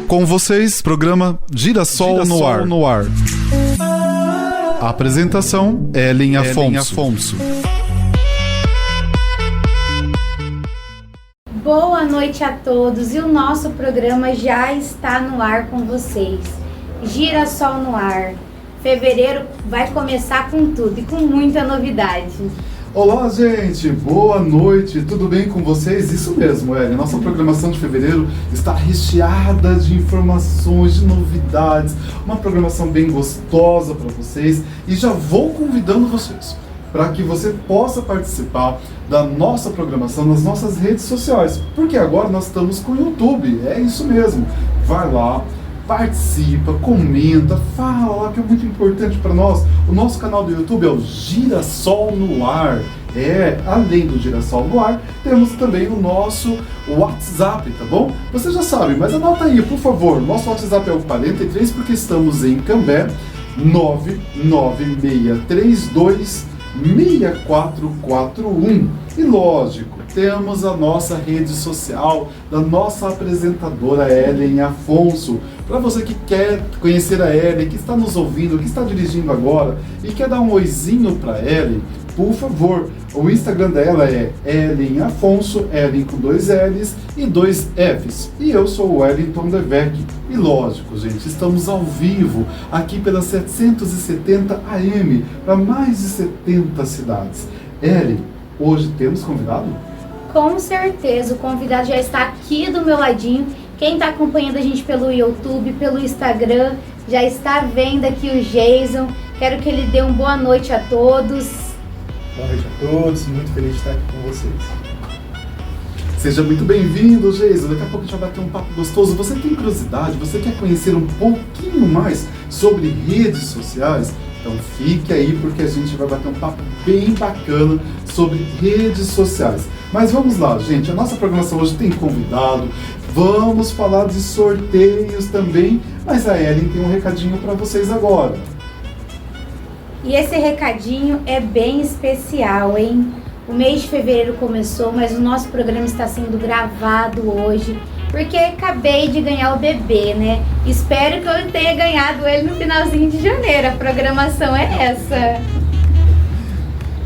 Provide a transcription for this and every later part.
Com vocês, programa Girassol no ar. A apresentação, Ellen Afonso. Boa noite a todos e o nosso programa já está no ar com vocês. Girassol no ar. Fevereiro vai começar com tudo e com muita novidade. Olá, gente! Boa noite! Tudo bem com vocês? Isso mesmo, Ellen. Nossa programação de fevereiro está recheada de informações, de novidades. Uma programação bem gostosa para vocês. E já vou convidando vocês para que você possa participar da nossa programação nas nossas redes sociais. Porque agora nós estamos com o YouTube. É isso mesmo. Vai lá. Participa, comenta, fala lá que é muito importante para nós. O nosso canal do YouTube é o Girassol no Ar. Além do Girassol no Ar, temos também o nosso WhatsApp, tá bom? Você já sabe, mas anota aí, por favor. Nosso WhatsApp é o 43, porque estamos em Cambé, 996326441. E lógico, temos a nossa rede social da nossa apresentadora Ellen Afonso. Para você que quer conhecer a Ellen, que está nos ouvindo, que está dirigindo agora e quer dar um oizinho para Ellen, por favor, o Instagram dela é Ellen Afonso, Ellen com 2 L's e 2 F's. E eu sou o Wellington Devec. E lógico, gente, estamos ao vivo aqui pela 770 AM para mais de 70 cidades. Ellen, hoje temos convidado? Com certeza, o convidado já está aqui do meu ladinho. Quem está acompanhando a gente pelo YouTube, pelo Instagram, já está vendo aqui o Jason. Quero que ele dê uma boa noite a todos. Boa noite a todos, muito feliz de estar aqui com vocês. Seja muito bem-vindo, Jason. Daqui a pouco a gente vai bater um papo gostoso. Você tem curiosidade? Você quer conhecer um pouquinho mais sobre redes sociais? Então fique aí porque a gente vai bater um papo bem bacana sobre redes sociais. Mas vamos lá, gente. A nossa programação hoje tem convidado. Vamos falar de sorteios também. Mas a Ellen tem um recadinho para vocês agora. E esse recadinho é bem especial, hein? O mês de fevereiro começou, mas o nosso programa está sendo gravado hoje, porque acabei de ganhar o bebê, né? Espero que eu tenha ganhado ele no finalzinho de janeiro. A programação é essa.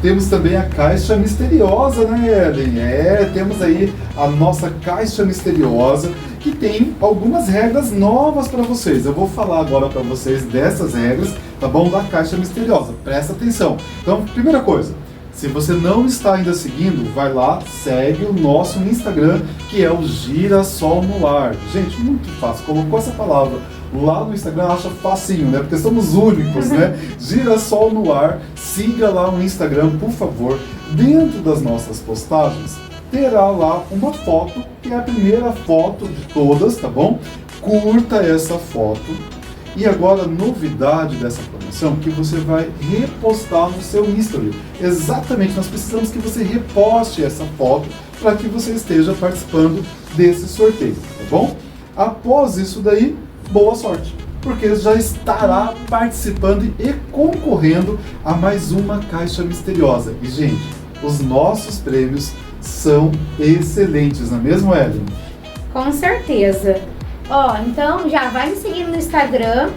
Temos também a Caixa Misteriosa, né, Ellen? Temos aí a nossa Caixa Misteriosa, que tem algumas regras novas para vocês. Eu vou falar agora para vocês dessas regras, tá bom? Da Caixa Misteriosa. Presta atenção. Então, primeira coisa, se você não está ainda seguindo, vai lá, segue o nosso Instagram, que é o Girassol no Ar. Gente, muito fácil. Colocou essa palavra lá no Instagram, acha facinho, né? Porque somos únicos, né? Girassol no Ar. Siga lá o Instagram, por favor. Dentro das nossas postagens, terá lá uma foto, que é a primeira foto de todas, tá bom? Curta essa foto. E agora, a novidade dessa promoção, que você vai repostar no seu Instagram. Exatamente, nós precisamos que você reposte essa foto para que você esteja participando desse sorteio, tá bom? Após isso daí, boa sorte, porque já estará participando e concorrendo a mais uma Caixa Misteriosa. E, gente, os nossos prêmios são excelentes, não é mesmo, Ellen? Com certeza. Então já vai me seguir no Instagram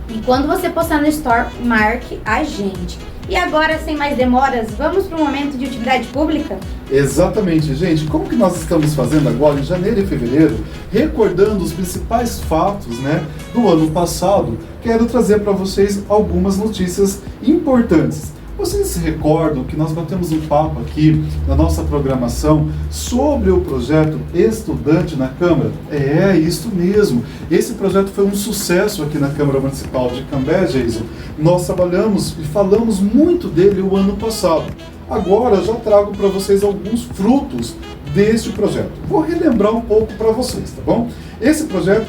e quando você postar no Store, marque a gente. E agora, sem mais demoras, vamos para o momento de utilidade pública? Exatamente, gente. Como que nós estamos fazendo agora em janeiro e fevereiro, recordando os principais fatos, né, do ano passado, quero trazer para vocês algumas notícias importantes. Vocês se recordam que nós batemos um papo aqui na nossa programação sobre o projeto Estudante na Câmara? É isso mesmo. Esse projeto foi um sucesso aqui na Câmara Municipal de Cambé, Jason. Nós trabalhamos e falamos muito dele o ano passado. Agora eu já trago para vocês alguns frutos deste projeto. Vou relembrar um pouco para vocês, tá bom? Esse projeto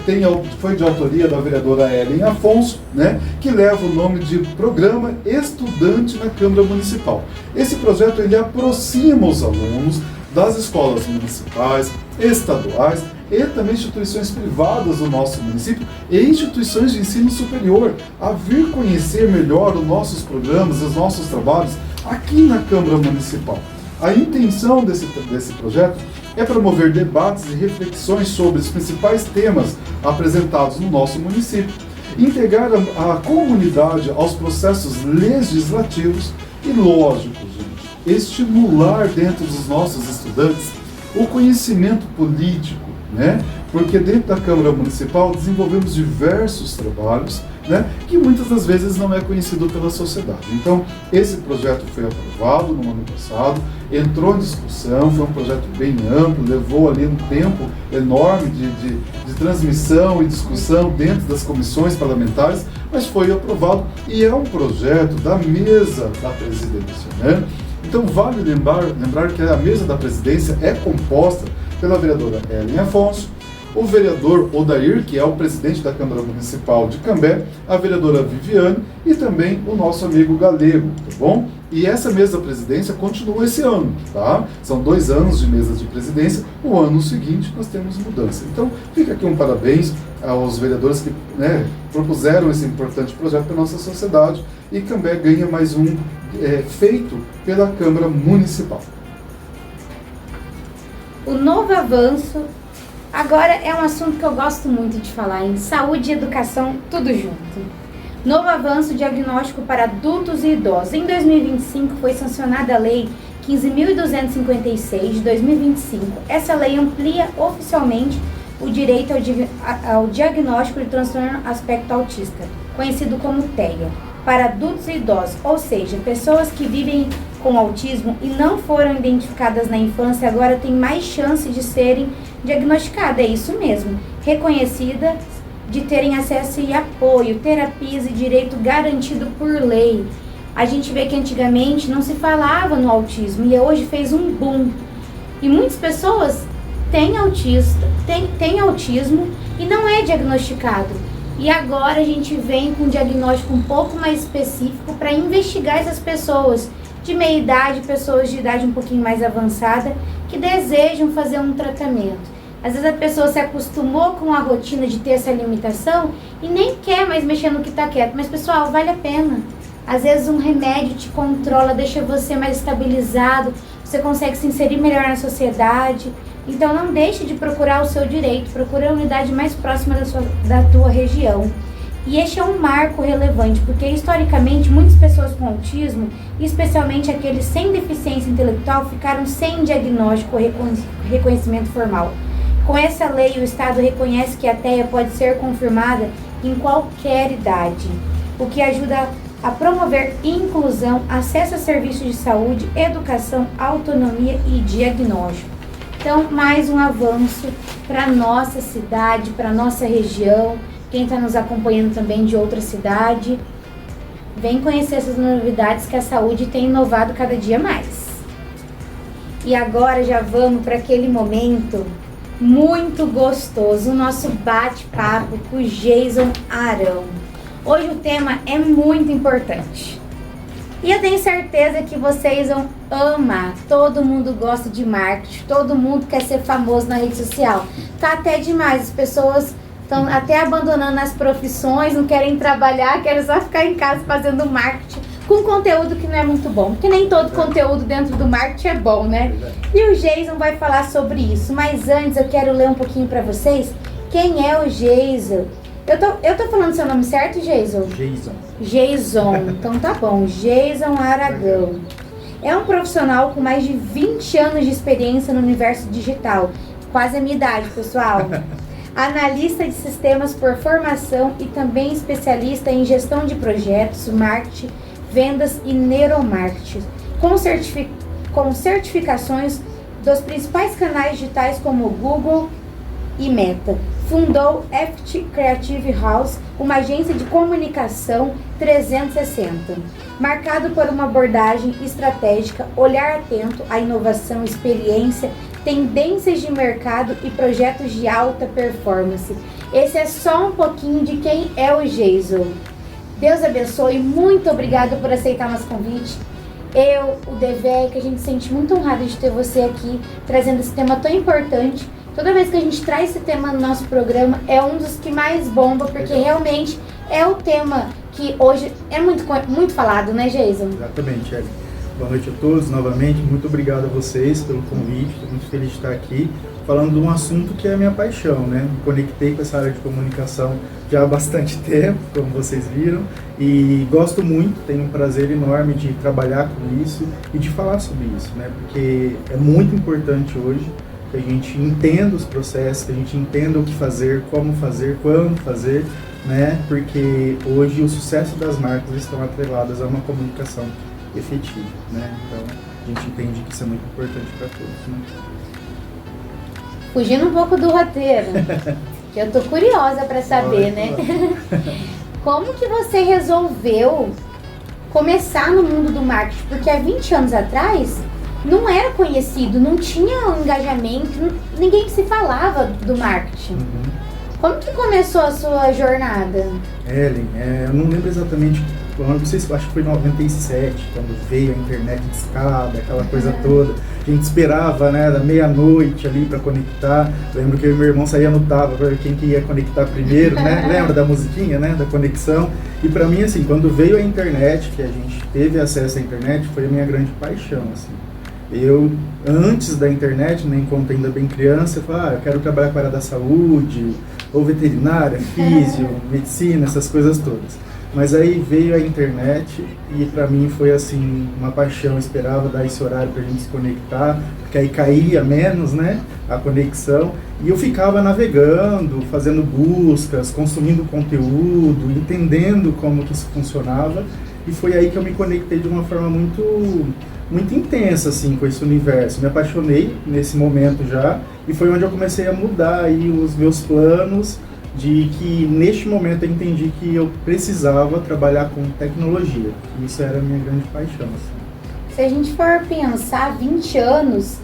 foi de autoria da vereadora Ellen Afonso, né, que leva o nome de Programa Estudante na Câmara Municipal. Esse projeto ele aproxima os alunos das escolas municipais, estaduais e também instituições privadas do nosso município e instituições de ensino superior a vir conhecer melhor os nossos programas, os nossos trabalhos aqui na Câmara Municipal. A intenção desse projeto é promover debates e reflexões sobre os principais temas apresentados no nosso município, integrar a comunidade aos processos legislativos e, lógico, gente, estimular dentro dos nossos estudantes o conhecimento político, né? Porque dentro da Câmara Municipal desenvolvemos diversos trabalhos, né, que muitas das vezes não é conhecido pela sociedade. Então, esse projeto foi aprovado no ano passado, entrou em discussão, foi um projeto bem amplo, levou ali um tempo enorme de transmissão e discussão dentro das comissões parlamentares, mas foi aprovado e é um projeto da mesa da presidência, né? Então, vale lembrar que a mesa da presidência é composta pela vereadora Ellen Afonso, o vereador Odair, que é o presidente da Câmara Municipal de Cambé, a vereadora Viviane e também o nosso amigo Galego, tá bom? E essa mesa da presidência continua esse ano, tá? São 2 anos de mesa de presidência, o ano seguinte nós temos mudança. Então, fica aqui um parabéns aos vereadores que, né, propuseram esse importante projeto para a nossa sociedade e Cambé ganha mais um feito pela Câmara Municipal. O novo avanço, agora é um assunto que eu gosto muito de falar, em saúde e educação, tudo junto. Novo avanço diagnóstico para adultos e idosos. Em 2025 foi sancionada a Lei 15.256 de 2025. Essa lei amplia oficialmente o direito ao diagnóstico de transtorno aspecto autista, conhecido como TEA, para adultos e idosos, ou seja, pessoas que vivem com autismo e não foram identificadas na infância agora têm mais chance de serem diagnosticadas, é isso mesmo, reconhecidas, de terem acesso e apoio, terapias e direito garantido por lei. A gente vê que antigamente não se falava no autismo e hoje fez um boom. E muitas pessoas têm autismo e não é diagnosticado. E agora a gente vem com um diagnóstico um pouco mais específico para investigar essas pessoas de meia idade, pessoas de idade um pouquinho mais avançada, que desejam fazer um tratamento. Às vezes a pessoa se acostumou com a rotina de ter essa limitação e nem quer mais mexer no que está quieto. Mas, pessoal, vale a pena. Às vezes um remédio te controla, deixa você mais estabilizado, você consegue se inserir melhor na sociedade. Então não deixe de procurar o seu direito, procure a unidade mais próxima da tua região. E este é um marco relevante, porque historicamente muitas pessoas com autismo, especialmente aqueles sem deficiência intelectual, ficaram sem diagnóstico ou reconhecimento formal. Com essa lei, o Estado reconhece que a TEA pode ser confirmada em qualquer idade, o que ajuda a promover inclusão, acesso a serviços de saúde, educação, autonomia e diagnóstico. Então, mais um avanço para a nossa cidade, para a nossa região. Quem está nos acompanhando também de outra cidade, vem conhecer essas novidades que a saúde tem inovado cada dia mais. E agora já vamos para aquele momento muito gostoso, o nosso bate-papo com o Jason Arão. Hoje o tema é muito importante. E eu tenho certeza que vocês vão amar. Todo mundo gosta de marketing, todo mundo quer ser famoso na rede social. Tá até demais, as pessoas estão até abandonando as profissões, não querem trabalhar, querem só ficar em casa fazendo marketing com conteúdo que não é muito bom, porque nem todo conteúdo dentro do marketing é bom, né? E o Jason vai falar sobre isso, mas antes eu quero ler um pouquinho para vocês quem é o Jason. Eu tô falando seu nome certo, Jason? Jason, então tá bom, Jason Aragão. É um profissional com mais de 20 anos de experiência no universo digital, quase a minha idade, pessoal. Analista de sistemas por formação e também especialista em gestão de projetos, marketing, vendas e neuromarketing, com certificações dos principais canais digitais como Google e Meta. Fundou FT Creative House, uma agência de comunicação 360, marcado por uma abordagem estratégica, olhar atento à inovação, experiência, tendências de mercado e projetos de alta performance. Esse é só um pouquinho de quem é o Jason. Deus abençoe, muito obrigada por aceitar nosso convite. Eu, o DVEC, a gente se sente muito honrado de ter você aqui, trazendo esse tema tão importante Toda vez que a gente traz esse tema no nosso programa, é um dos que mais bomba, porque realmente é o tema que hoje é muito falado, né, Jason? Exatamente, Ellen. Boa noite a todos, novamente. Muito obrigado a vocês pelo convite. Estou muito feliz de estar aqui falando de um assunto que é a minha paixão, né? Me conectei com essa área de comunicação já há bastante tempo, como vocês viram, e gosto muito, tenho um prazer enorme de trabalhar com isso e de falar sobre isso, né? Porque é muito importante hoje que a gente entenda os processos, que a gente entenda o que fazer, como fazer, quando fazer, né? Porque hoje o sucesso das marcas estão atreladas a uma comunicação efetiva, né? Então a gente entende que isso é muito importante para todos, né? Fugindo um pouco do roteiro, que eu tô curiosa para saber, né? Como que você resolveu começar no mundo do marketing? Porque há 20 anos atrás não era conhecido, não tinha um engajamento, ninguém se falava do marketing. Como que começou a sua jornada? Ellen, eu não lembro exatamente quando, não sei se acho que foi em 97, quando veio a internet de escada, aquela coisa toda. A gente esperava, né, da meia-noite ali para conectar. Lembro que eu e meu irmão saía no tava para ver quem que ia conectar primeiro, né? Lembra da musiquinha, né, da conexão? E para mim, assim, quando veio a internet, que a gente teve acesso à internet, foi a minha grande paixão, assim. Eu, antes da internet, né, enquanto ainda bem criança, eu falava, eu quero trabalhar com a área da saúde, ou veterinária, físio, medicina, essas coisas todas. Mas aí veio a internet e para mim foi assim, uma paixão, eu esperava dar esse horário pra gente se conectar, porque aí caía menos, né, a conexão, e eu ficava navegando, fazendo buscas, consumindo conteúdo, entendendo como que isso funcionava, e foi aí que eu me conectei de uma forma muito intensa, assim, com esse universo. Me apaixonei nesse momento já, e foi onde eu comecei a mudar aí os meus planos, de que neste momento eu entendi que eu precisava trabalhar com tecnologia. Isso era a minha grande paixão, assim. Se a gente for pensar, 20 anos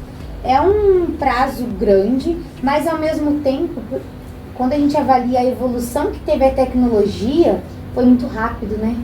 é um prazo grande, mas ao mesmo tempo, quando a gente avalia a evolução que teve a tecnologia, foi muito rápido, né?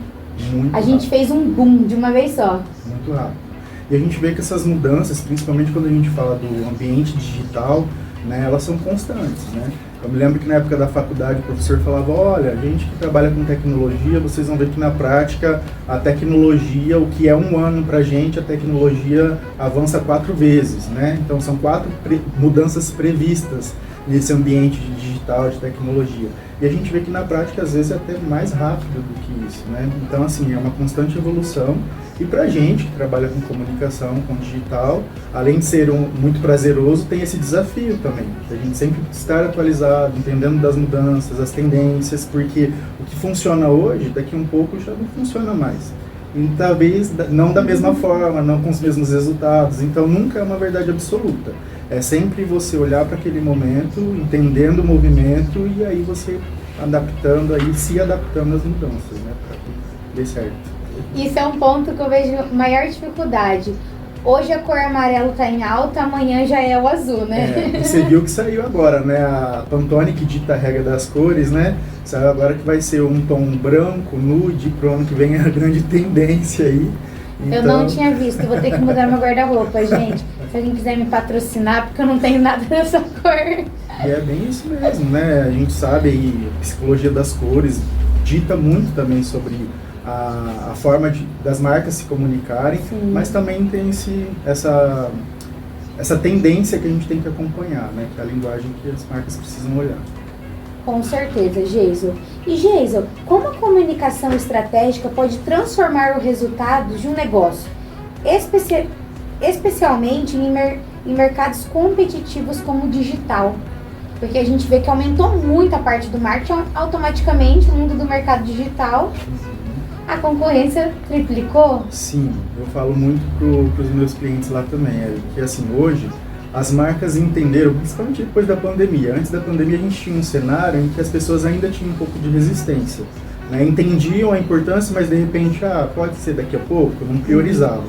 Muito a gente rápido. fez um boom de uma vez só. Muito rápido. E a gente vê que essas mudanças, principalmente quando a gente fala do ambiente digital, né, elas são constantes, né? Eu me lembro que na época da faculdade o professor falava, olha, a gente que trabalha com tecnologia, vocês vão ver que na prática a tecnologia, o que é um ano pra gente, a tecnologia avança 4 vezes, né? Então são 4 mudanças previstas nesse ambiente digital, de tecnologia. E a gente vê que na prática às vezes é até mais rápido do que isso, né? Então assim, é uma constante evolução. E pra gente que trabalha com comunicação, com digital, além de ser muito prazeroso, tem esse desafio também. A gente sempre estar atualizado, entendendo das mudanças, as tendências, porque o que funciona hoje, daqui a um pouco já não funciona mais. E talvez não da mesma forma, não com os mesmos resultados. Então nunca é uma verdade absoluta. É sempre você olhar para aquele momento, entendendo o movimento e aí você adaptando, aí se adaptando às mudanças, né, para que dê certo. Isso é um ponto que eu vejo maior dificuldade. Hoje a cor amarelo está em alta, amanhã já é o azul, né? E você viu que saiu agora, né? A Pantone, que dita a regra das cores, né? Saiu agora que vai ser um tom branco, nude, pro ano que vem é a grande tendência aí. Então... Eu não tinha visto, vou ter que mudar meu guarda-roupa, gente. Se alguém quiser me patrocinar, porque eu não tenho nada dessa cor. E é bem isso mesmo, né? A gente sabe aí, a psicologia das cores dita muito também sobre a forma das marcas se comunicarem, sim, mas também tem essa tendência que a gente tem que acompanhar, né? Que é a linguagem que as marcas precisam olhar. Com certeza, Geiso. E Geiso, como a comunicação estratégica pode transformar o resultado de um negócio, especialmente em mercados competitivos como o digital? Porque a gente vê que aumentou muito a parte do marketing, automaticamente no mundo do mercado digital, a concorrência triplicou? Sim, eu falo muito para os meus clientes lá também, que assim, hoje as marcas entenderam, principalmente depois da pandemia. Antes da pandemia a gente tinha um cenário em que as pessoas ainda tinham um pouco de resistência, né? Entendiam a importância, mas de repente, pode ser daqui a pouco, não priorizavam.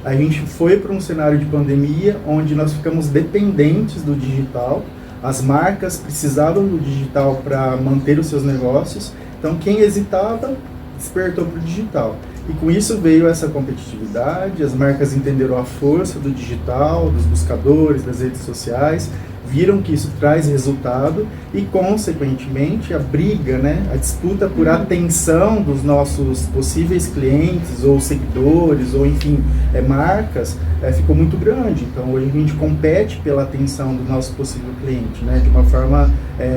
A gente foi para um cenário de pandemia onde nós ficamos dependentes do digital, as marcas precisavam do digital para manter os seus negócios, então quem hesitava despertou para o digital. E com isso veio essa competitividade, as marcas entenderam a força do digital, dos buscadores, das redes sociais, viram que isso traz resultado e, consequentemente, a briga, né, a disputa por atenção dos nossos possíveis clientes ou seguidores ou, enfim, marcas, ficou muito grande. Então, hoje a gente compete pela atenção do nosso possível cliente, né, de uma forma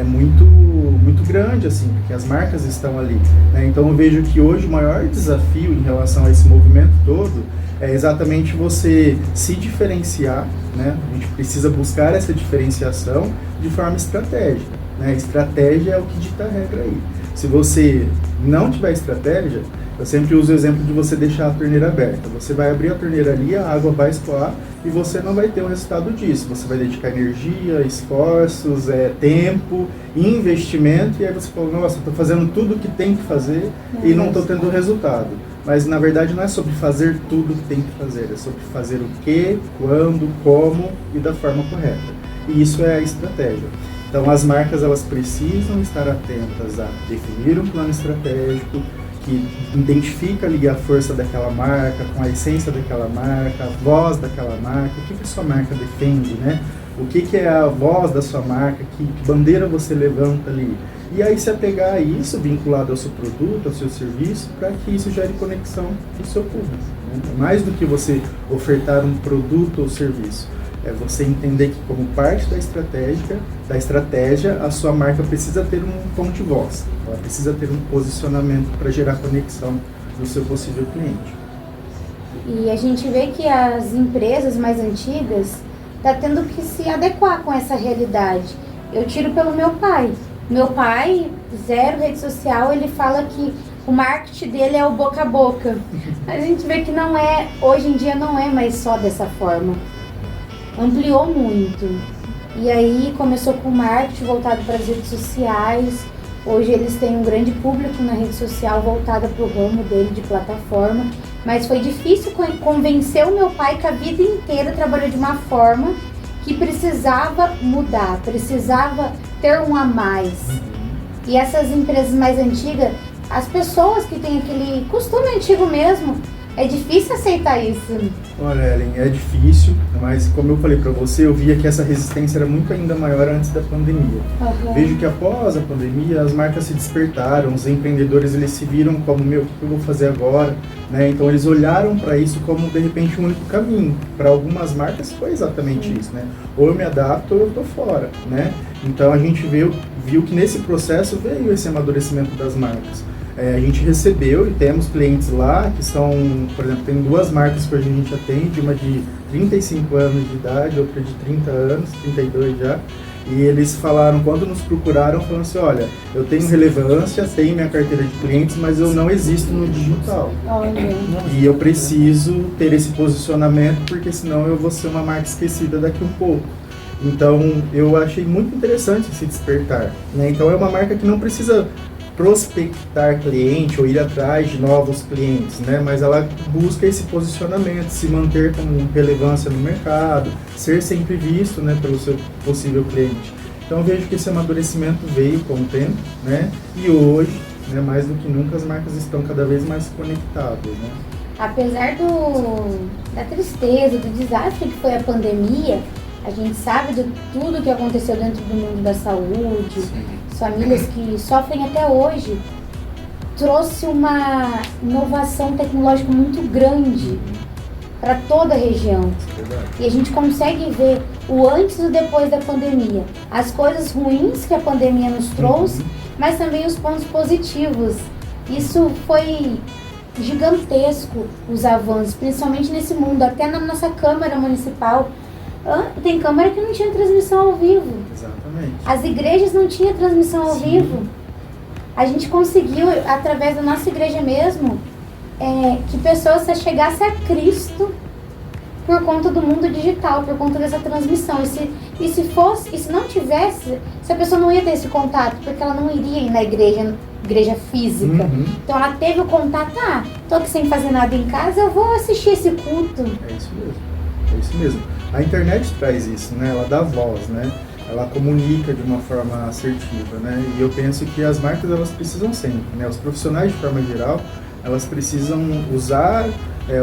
muito grande, assim, porque as marcas estão ali, né? Então, eu vejo que hoje o maior desafio em relação a esse movimento todo é exatamente você se diferenciar, né? A gente precisa buscar essa diferenciação de forma estratégica, né? Estratégia é o que dita a regra aí. Se você não tiver estratégia, eu sempre uso o exemplo de você deixar a torneira aberta. Você vai abrir a torneira ali, a água vai escoar e você não vai ter o resultado disso. Você vai dedicar energia, esforços, tempo, investimento, e aí você fala, nossa, estou fazendo tudo o que tem que fazer e não estou tendo resultado. Mas, na verdade, não é sobre fazer tudo o que tem que fazer, é sobre fazer o que, quando, como e da forma correta. E isso é a estratégia. Então, as marcas, elas precisam estar atentas a definir um plano estratégico que identifica ali a força daquela marca, com a essência daquela marca, a voz daquela marca, o que a sua marca defende, né? O que é a voz da sua marca, que bandeira você levanta ali. E aí se apegar a isso, vinculado ao seu produto, ao seu serviço, para que isso gere conexão com o seu público, né? Mais do que você ofertar um produto ou serviço, é você entender que, como parte da estratégia, a sua marca precisa ter um tom de voz, ela precisa ter um posicionamento para gerar conexão do seu possível cliente. E a gente vê que as empresas mais antigas estão tendo que se adequar com essa realidade. Eu tiro pelo meu pai. Meu pai, zero rede social, ele fala que o marketing dele é o boca a boca. A gente vê que não é, hoje em dia não é mais só dessa forma. Ampliou muito. E aí começou com o marketing voltado para as redes sociais. Hoje eles têm um grande público na rede social voltada para o ramo dele de plataforma. Mas foi difícil convencer o meu pai que a vida inteira trabalhou de uma forma que precisava mudar, precisava ter um a mais. E essas empresas mais antigas, as pessoas que têm aquele costume antigo mesmo, é difícil aceitar isso. Olha, Ellen, é difícil, mas como eu falei para você, eu via que essa resistência era muito ainda maior antes da pandemia. Vejo que após a pandemia, as marcas se despertaram, os empreendedores eles se viram como, o que eu vou fazer agora? Né? Então eles olharam para isso como, de repente, um único caminho. Para algumas marcas foi exatamente isso, né? Ou eu me adapto ou eu estou fora, né? Então a gente viu que nesse processo veio esse amadurecimento das marcas. A gente recebeu e temos clientes lá que são, por exemplo, tem duas marcas que hoje a gente atende, uma de 35 anos de idade, outra de 30 anos, 32 já, e eles falaram, quando nos procuraram, falaram assim, olha, eu tenho relevância, tenho minha carteira de clientes, mas eu não existo no digital. E eu preciso ter esse posicionamento, porque senão eu vou ser uma marca esquecida daqui um pouco. Então, eu achei muito interessante esse despertar, né? Então, é uma marca que não precisa prospectar cliente ou ir atrás de novos clientes, né? Mas ela busca esse posicionamento, se manter com relevância no mercado, ser sempre visto, né, pelo seu possível cliente. Então eu vejo que esse amadurecimento veio com o tempo, né? E hoje, né, mais do que nunca, as marcas estão cada vez mais conectadas, né? Apesar da tristeza, do desastre que foi a pandemia, a gente sabe de tudo que aconteceu dentro do mundo da saúde. Sim. Famílias que sofrem até hoje, trouxe uma inovação tecnológica muito grande para toda a região. E a gente consegue ver o antes e o depois da pandemia. As coisas ruins que a pandemia nos trouxe, mas também os pontos positivos. Isso foi gigantesco, os avanços, principalmente nesse mundo. Até na nossa Câmara Municipal, tem câmara que não tinha transmissão ao vivo. Exatamente. As igrejas não tinham transmissão ao vivo. A gente conseguiu, através da nossa igreja mesmo, que pessoas chegassem a Cristo por conta do mundo digital, por conta dessa transmissão. E se não tivesse, se a pessoa não ia ter esse contato, porque ela não iria ir na igreja física. Então ela teve o contato, tô aqui sem fazer nada em casa, eu vou assistir esse culto. É isso mesmo. A internet traz isso, né? Ela dá voz, né? Ela comunica de uma forma assertiva, né? E eu penso que as marcas, elas precisam sempre, né? Os profissionais, de forma geral, elas precisam usar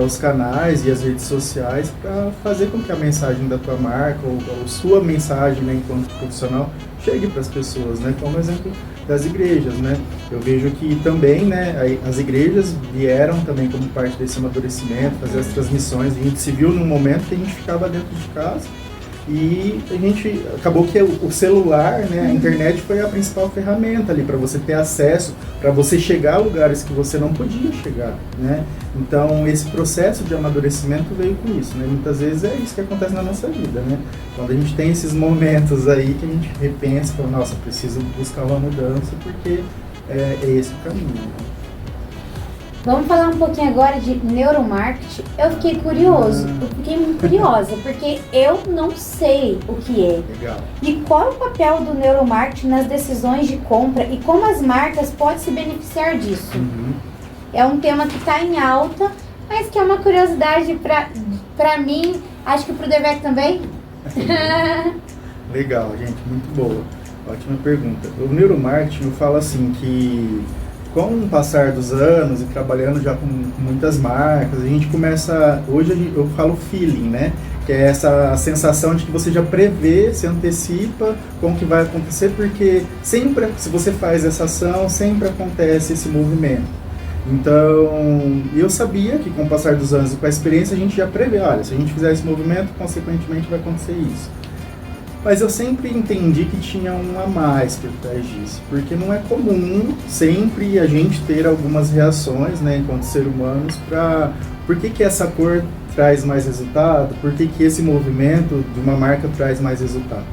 os canais e as redes sociais para fazer com que a mensagem da tua marca ou sua mensagem, né, enquanto profissional chegue para as pessoas, né, como exemplo das igrejas, né. Eu vejo que também, né, as igrejas vieram também como parte desse amadurecimento, fazer as transmissões. A gente se viu num momento que a gente ficava dentro de casa e a gente acabou que o celular, né, a internet foi a principal ferramenta ali para você ter acesso, para você chegar a lugares que você não podia chegar, né. Então esse processo de amadurecimento veio com isso, né. Muitas vezes é isso que acontece na nossa vida, né. Quando a gente tem esses momentos aí que a gente repensa, fala, nossa, preciso buscar uma mudança porque é esse o caminho. Vamos falar um pouquinho agora de neuromarketing. Eu fiquei muito curiosa, porque eu não sei o que é. Legal. E qual é o papel do neuromarketing nas decisões de compra e como as marcas podem se beneficiar disso? É um tema que está em alta, mas que é uma curiosidade para mim, acho que para o Devec também. Legal, gente, muito boa. Ótima pergunta. O neuromarketing, eu falo assim que com o passar dos anos e trabalhando já com muitas marcas, a gente começa, hoje eu falo feeling, né? Que é essa sensação de que você já prevê, se antecipa com o que vai acontecer, porque sempre, se você faz essa ação, sempre acontece esse movimento. Então, eu sabia que com o passar dos anos e com a experiência a gente já prevê, olha, se a gente fizer esse movimento, consequentemente vai acontecer isso. Mas eu sempre entendi que tinha um a mais por trás disso, porque não é comum sempre a gente ter algumas reações, né, enquanto ser humanos, para por que essa cor traz mais resultado, por que esse movimento de uma marca traz mais resultado.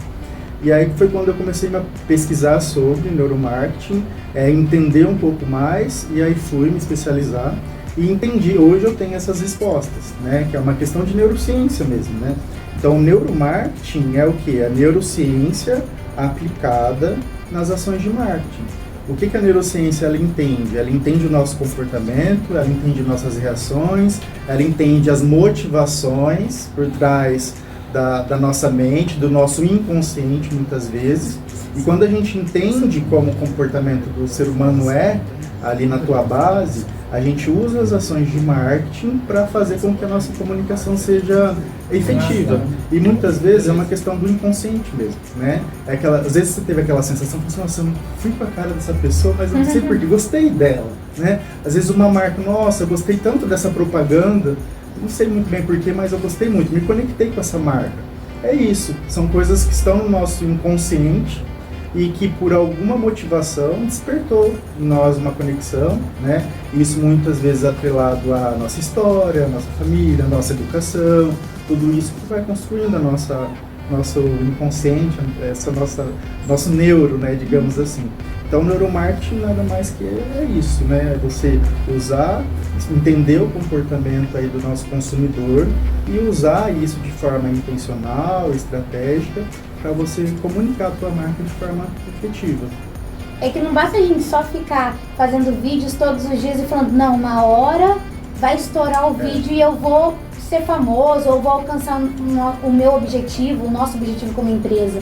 E aí foi quando eu comecei a pesquisar sobre neuromarketing, entender um pouco mais, e aí fui me especializar e entendi. Hoje eu tenho essas respostas, né, que é uma questão de neurociência mesmo, né. Então, o neuromarketing é o que? A neurociência aplicada nas ações de marketing. O que a neurociência ela entende? Ela entende o nosso comportamento, ela entende nossas reações, ela entende as motivações por trás da nossa mente, do nosso inconsciente, muitas vezes. E quando a gente entende como o comportamento do ser humano é, ali na tua base, a gente usa as ações de marketing para fazer com que a nossa comunicação seja efetiva. E muitas vezes é uma questão do inconsciente mesmo, né? Às vezes você teve aquela sensação, nossa, eu fui com a cara dessa pessoa, mas eu não sei porquê, gostei dela, né? Às vezes uma marca, nossa, eu gostei tanto dessa propaganda, não sei muito bem porquê, mas eu gostei muito, me conectei com essa marca. É isso, são coisas que estão no nosso inconsciente e que por alguma motivação despertou em nós uma conexão, né? Isso muitas vezes atrelado à nossa história, à nossa família, à nossa educação, tudo isso que vai construindo a nosso inconsciente, nosso neuro, né, digamos assim. Então, o neuromarketing nada mais que é isso, né? É você usar, entender o comportamento aí do nosso consumidor e usar isso de forma intencional, estratégica, para você comunicar a tua marca de forma efetiva. É que não basta a gente só ficar fazendo vídeos todos os dias e falando, não, uma hora vai estourar o vídeo e eu vou ser famoso ou vou alcançar o meu objetivo, o nosso objetivo como empresa.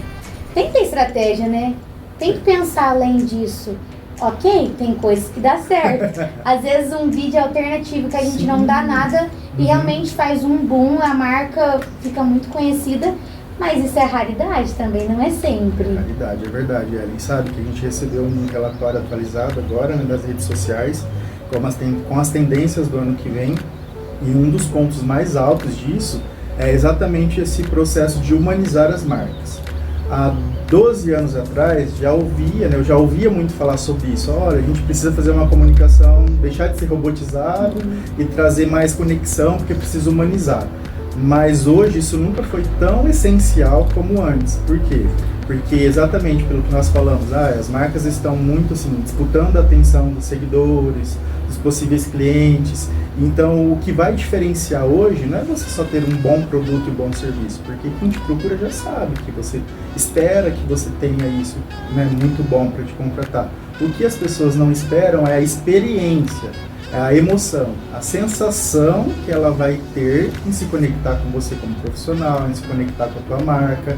Tem que ter estratégia, né? Tem que pensar além disso. Ok, tem coisas que dá certo. Às vezes um vídeo alternativo que a gente não dá nada e realmente faz um boom, a marca fica muito conhecida. Mas isso é raridade também, não é sempre. É raridade, é verdade, Ellen. Sabe que a gente recebeu um relatório atualizado agora, né, das redes sociais, com as tendências do ano que vem. E um dos pontos mais altos disso é exatamente esse processo de humanizar as marcas. Há 12 anos atrás, eu já ouvia muito falar sobre isso. Olha, a gente precisa fazer uma comunicação, deixar de ser robotizado e trazer mais conexão, porque precisa humanizar. Mas hoje isso nunca foi tão essencial como antes. Por quê? Porque exatamente pelo que nós falamos, as marcas estão muito assim, disputando a atenção dos seguidores, dos possíveis clientes. Então o que vai diferenciar hoje não é você só ter um bom produto e um bom serviço, porque quem te procura já sabe que você espera que você tenha isso, né, muito bom para te contratar. O que as pessoas não esperam é a experiência, é a emoção, a sensação que ela vai ter em se conectar com você como profissional, em se conectar com a tua marca.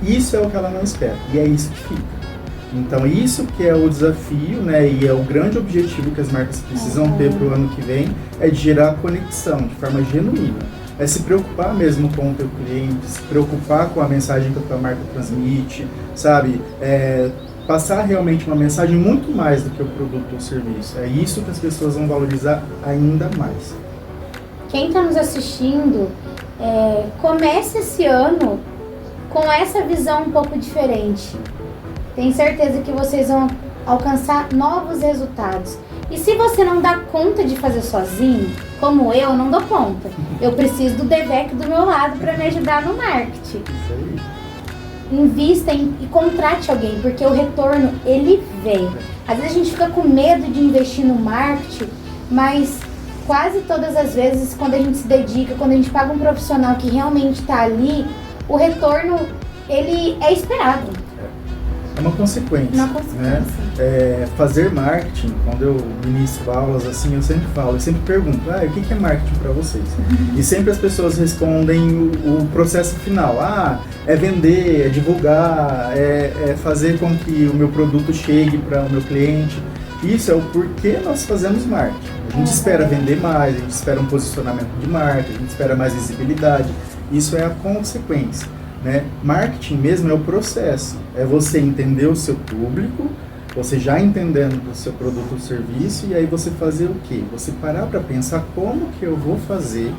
Isso é o que ela não espera, e é isso que fica. Então isso que é o desafio, né, e é o grande objetivo que as marcas precisam ter para o ano que vem, é de gerar conexão de forma genuína. É se preocupar mesmo com o teu cliente, se preocupar com a mensagem que a tua marca transmite, sabe? Passar realmente uma mensagem muito mais do que o produto ou serviço. É isso que as pessoas vão valorizar ainda mais. Quem está nos assistindo, comece esse ano com essa visão um pouco diferente. Tenho certeza que vocês vão alcançar novos resultados. E se você não dá conta de fazer sozinho, como eu não dou conta, eu preciso do DVEC do meu lado para me ajudar no marketing. Isso aí. Invista e contrate alguém, porque o retorno, ele vem. Às vezes a gente fica com medo de investir no marketing, mas quase todas as vezes, quando a gente se dedica, quando a gente paga um profissional que realmente está ali, o retorno, ele é esperado. É uma consequência. Uma consequência. Né? Fazer marketing, quando eu ministro aulas assim, eu sempre pergunto, o que é marketing para vocês? E sempre as pessoas respondem o processo final. É vender, é divulgar, é fazer com que o meu produto chegue para o meu cliente. Isso é o porquê nós fazemos marketing. A gente espera vender mais, a gente espera um posicionamento de marca, a gente espera mais visibilidade. Isso é a consequência. Né? Marketing mesmo é o processo, é você entender o seu público, você já entendendo o seu produto ou serviço, e aí você fazer o quê? Você parar para pensar como que eu vou fazer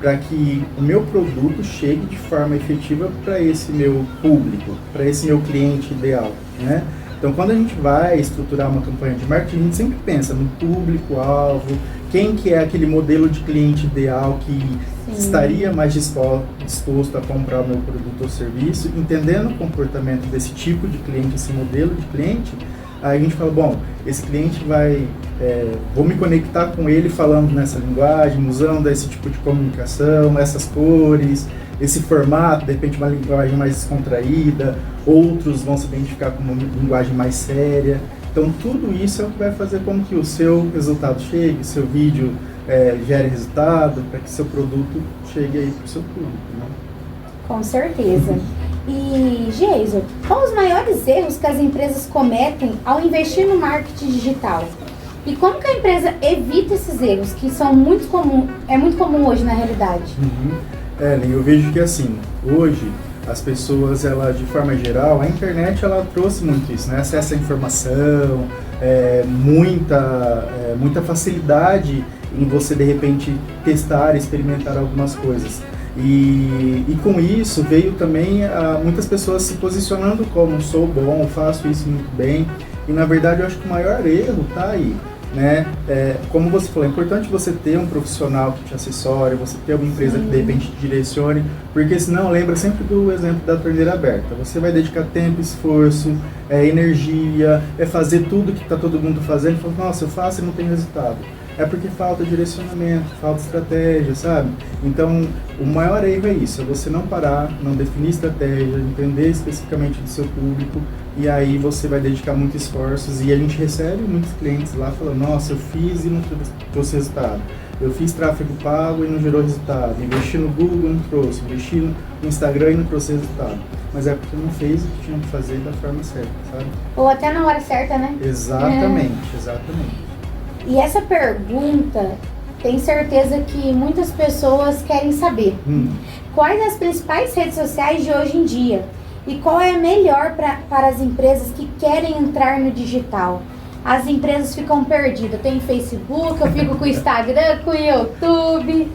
para que o meu produto chegue de forma efetiva para esse meu público, para esse meu cliente ideal, né? Então, quando a gente vai estruturar uma campanha de marketing, a gente sempre pensa no público-alvo, quem que é aquele modelo de cliente ideal que estaria mais disposto a comprar o meu produto ou serviço, entendendo o comportamento desse tipo de cliente, esse modelo de cliente. Aí a gente fala, bom, esse cliente vou me conectar com ele falando nessa linguagem, usando esse tipo de comunicação, essas cores, esse formato, de repente uma linguagem mais descontraída, outros vão se identificar com uma linguagem mais séria. Então tudo isso é o que vai fazer com que o seu resultado chegue, seu vídeo gere resultado, para que seu produto chegue aí para o seu público. Né? Com certeza. E, Geiso, quais os maiores erros que as empresas cometem ao investir no marketing digital? E como que a empresa evita esses erros, que são muito comum hoje na realidade? Ellen, eu vejo que assim, hoje as pessoas, de forma geral, a internet ela trouxe muito isso, né? Acesso à informação, muita facilidade em você de repente testar, experimentar algumas coisas. E com isso veio também muitas pessoas se posicionando como sou bom, faço isso muito bem. E na verdade eu acho que o maior erro está aí. Né? Como você falou, é importante você ter um profissional que te assessore, você ter uma empresa que de repente te direcione, porque senão lembra sempre do exemplo da torneira aberta. Você vai dedicar tempo, esforço, energia, fazer tudo que está todo mundo fazendo e falar, nossa, eu faço e não tenho resultado. É porque falta direcionamento, falta estratégia, sabe? Então, o maior erro é isso, é você não parar, não definir estratégia, entender especificamente do seu público, e aí você vai dedicar muitos esforços, e a gente recebe muitos clientes lá falando, nossa, eu fiz e não trouxe resultado. Eu fiz tráfego pago e não gerou resultado. Investi no Google e não trouxe. Investi no Instagram e não trouxe resultado. Mas é porque não fez o que tinha que fazer da forma certa, sabe? Ou até na hora certa, né? Exatamente. E essa pergunta, tenho certeza que muitas pessoas querem saber. Quais as principais redes sociais de hoje em dia? E qual é a melhor para as empresas que querem entrar no digital? As empresas ficam perdidas. Eu tenho Facebook, eu fico com o Instagram, com o YouTube.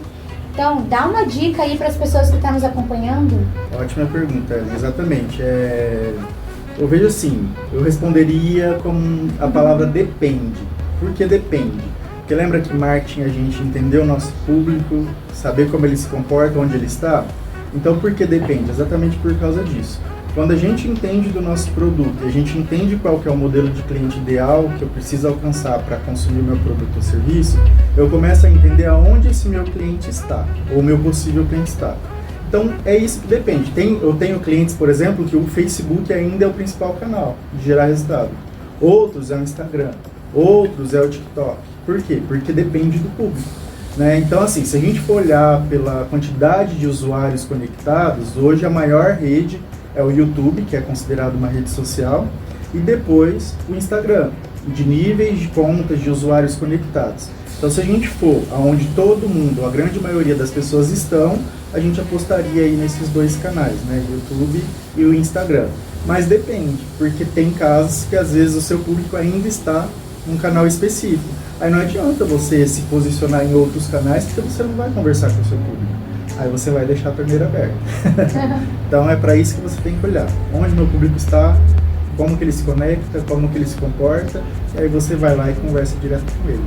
Então, dá uma dica aí para as pessoas que estão nos acompanhando. Ótima pergunta, exatamente. Eu vejo assim, eu responderia com a palavra depende. Por que depende? Porque lembra que marketing a gente entender o nosso público, saber como ele se comporta, onde ele está? Então, por que depende? Exatamente por causa disso. Quando a gente entende do nosso produto, a gente entende qual que é o modelo de cliente ideal que eu preciso alcançar para consumir o meu produto ou serviço, eu começo a entender aonde esse meu cliente está, ou o meu possível cliente está. Então, é isso que depende. Eu tenho clientes, por exemplo, que o Facebook ainda é o principal canal de gerar resultado. Outros é o Instagram, outros é o TikTok. Por quê? Porque depende do público. Né? Então, assim, se a gente for olhar pela quantidade de usuários conectados, hoje a maior rede é o YouTube, que é considerado uma rede social, e depois o Instagram, de níveis de contas de usuários conectados. Então, se a gente for aonde todo mundo, a grande maioria das pessoas estão, a gente apostaria aí nesses dois canais, né, YouTube e o Instagram. Mas depende, porque tem casos que às vezes o seu público ainda está num canal específico. Aí não adianta você se posicionar em outros canais, porque você não vai conversar com o seu público. Aí você vai deixar a torneira aberta. Então é para isso que você tem que olhar. Onde meu público está, como que ele se conecta, como que ele se comporta, e aí você vai lá e conversa direto com ele.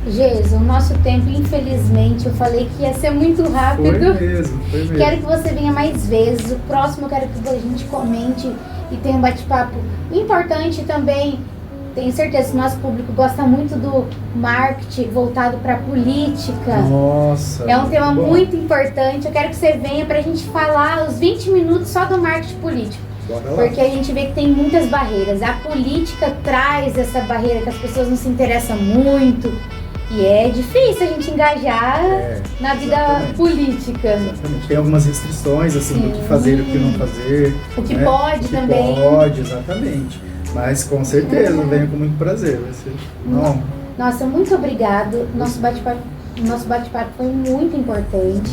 Geisa, o nosso tempo, infelizmente, eu falei que ia ser muito rápido. Foi mesmo. Quero que você venha mais vezes. O próximo eu quero que a gente comente e tenha um bate-papo. O importante também, tenho certeza que o nosso público gosta muito do marketing voltado para política. Nossa. É um tema bom. muito importante. Eu quero que você venha para a gente falar os 20 minutos só do marketing político. Bora lá. Porque a gente vê que tem muitas barreiras. A política traz essa barreira que as pessoas não se interessam muito. E é difícil a gente engajar na vida política. Exatamente. Tem algumas restrições, assim, do que fazer e o que não fazer. O que né? pode o que também. Pode, exatamente. Mas com certeza, venho com muito prazer. Vai ser não. Nossa, muito obrigado. Nosso bate-papo foi muito importante.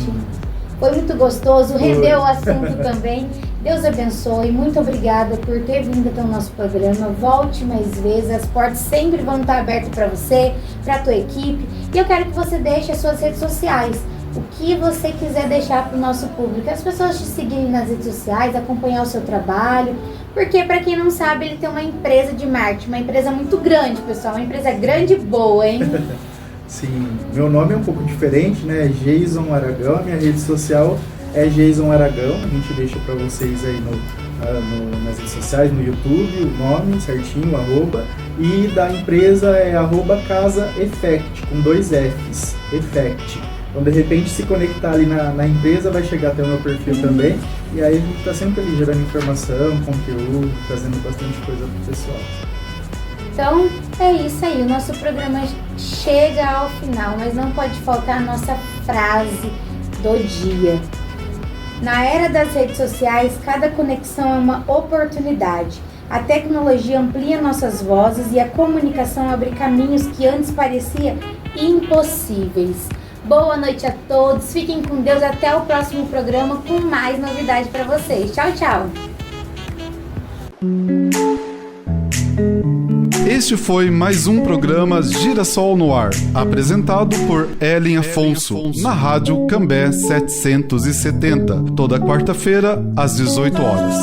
Foi muito gostoso, rendeu o assunto também. Deus abençoe, muito obrigada por ter vindo até o nosso programa. Volte mais vezes, as portas sempre vão estar abertas para você, para a tua equipe. E eu quero que você deixe as suas redes sociais. O que você quiser deixar para o nosso público. As pessoas te seguirem nas redes sociais, acompanhar o seu trabalho. Porque, para quem não sabe, ele tem uma empresa de marketing, uma empresa muito grande, pessoal. Uma empresa grande e boa, hein? Sim, meu nome é um pouco diferente, né? Jason Aragão, a minha rede social é Jason Aragão, a gente deixa para vocês aí nas redes sociais, no YouTube, o nome certinho, @, e da empresa é @Casa Effect, com 2 Fs, Effect. Então, de repente, se conectar ali na empresa, vai chegar até o meu perfil também, e aí a gente está sempre ali gerando informação, conteúdo, trazendo bastante coisa pro pessoal. Então, é isso aí. O nosso programa chega ao final, mas não pode faltar a nossa frase do dia. Na era das redes sociais, cada conexão é uma oportunidade. A tecnologia amplia nossas vozes e a comunicação abre caminhos que antes pareciam impossíveis. Boa noite a todos, fiquem com Deus, até o próximo programa com mais novidade para vocês. Tchau, tchau! Este foi mais um programa Girassol no Ar, apresentado por Ellen Afonso, na Rádio Cambé 770, toda quarta-feira, às 18 horas.